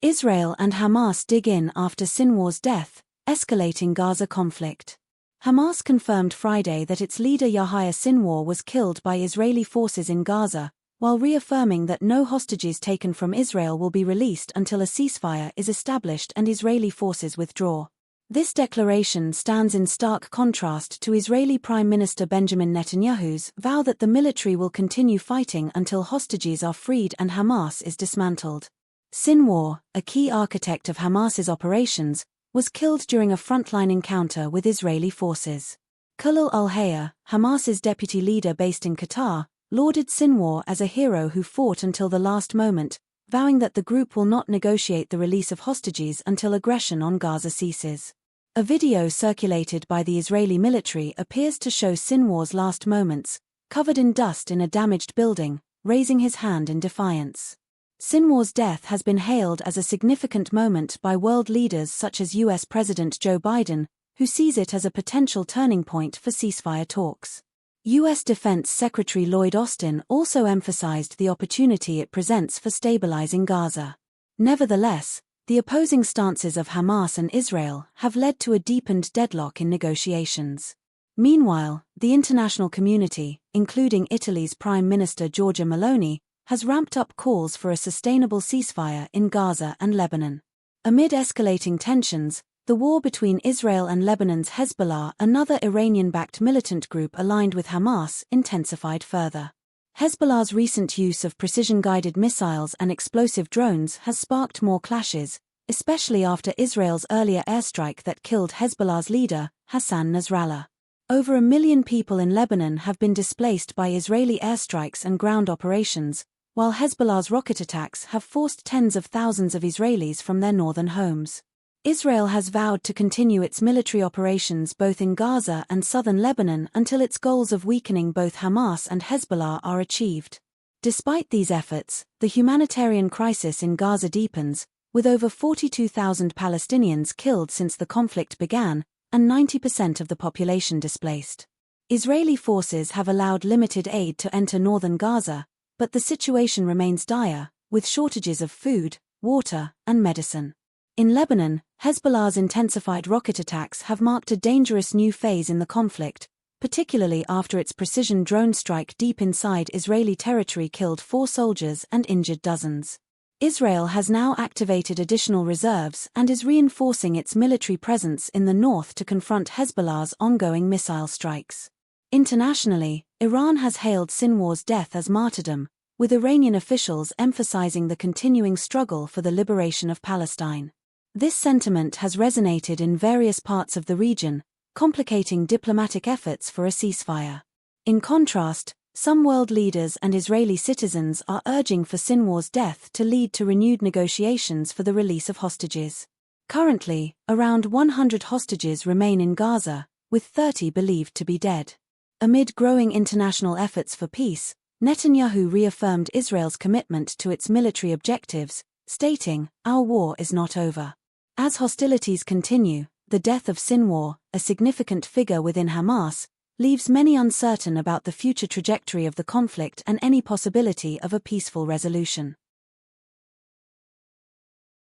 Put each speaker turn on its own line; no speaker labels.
Israel and Hamas dig in after Sinwar's death, escalating Gaza conflict. Hamas confirmed Friday that its leader Yahya Sinwar was killed by Israeli forces in Gaza, while reaffirming that no hostages taken from Israel will be released until a ceasefire is established and Israeli forces withdraw. This declaration stands in stark contrast to Israeli Prime Minister Benjamin Netanyahu's vow that the military will continue fighting until hostages are freed and Hamas is dismantled. Sinwar, a key architect of Hamas's operations, was killed during a frontline encounter with Israeli forces. Khalil al-Hayya, Hamas's deputy leader based in Qatar, lauded Sinwar as a hero who fought until the last moment, vowing that the group will not negotiate the release of hostages until aggression on Gaza ceases. A video circulated by the Israeli military appears to show Sinwar's last moments, covered in dust in a damaged building, raising his hand in defiance. Sinwar's death has been hailed as a significant moment by world leaders such as US President Joe Biden, who sees it as a potential turning point for ceasefire talks. US Defense Secretary Lloyd Austin also emphasized the opportunity it presents for stabilizing Gaza. Nevertheless, the opposing stances of Hamas and Israel have led to a deepened deadlock in negotiations. Meanwhile, the international community, including Italy's Prime Minister Giorgia Meloni, has ramped up calls for a sustainable ceasefire in Gaza and Lebanon. Amid escalating tensions, the war between Israel and Lebanon's Hezbollah, another Iranian-backed militant group aligned with Hamas, intensified further. Hezbollah's recent use of precision-guided missiles and explosive drones has sparked more clashes, especially after Israel's earlier airstrike that killed Hezbollah's leader, Hassan Nasrallah. Over 1 million people in Lebanon have been displaced by Israeli airstrikes and ground operations, while Hezbollah's rocket attacks have forced tens of thousands of Israelis from their northern homes. Israel has vowed to continue its military operations both in Gaza and southern Lebanon until its goals of weakening both Hamas and Hezbollah are achieved. Despite these efforts, the humanitarian crisis in Gaza deepens, with over 42,000 Palestinians killed since the conflict began, and 90% of the population displaced. Israeli forces have allowed limited aid to enter northern Gaza, but the situation remains dire, with shortages of food, water, and medicine. In Lebanon, Hezbollah's intensified rocket attacks have marked a dangerous new phase in the conflict, particularly after its precision drone strike deep inside Israeli territory killed 4 soldiers and injured dozens. Israel has now activated additional reserves and is reinforcing its military presence in the north to confront Hezbollah's ongoing missile strikes. Internationally, Iran has hailed Sinwar's death as martyrdom, with Iranian officials emphasizing the continuing struggle for the liberation of Palestine. This sentiment has resonated in various parts of the region, complicating diplomatic efforts for a ceasefire. In contrast, some world leaders and Israeli citizens are urging for Sinwar's death to lead to renewed negotiations for the release of hostages. Currently, around 100 hostages remain in Gaza, with 30 believed to be dead. Amid growing international efforts for peace, Netanyahu reaffirmed Israel's commitment to its military objectives, stating, "Our war is not over." As hostilities continue, the death of Sinwar, a significant figure within Hamas, leaves many uncertain about the future trajectory of the conflict and any possibility of a peaceful resolution.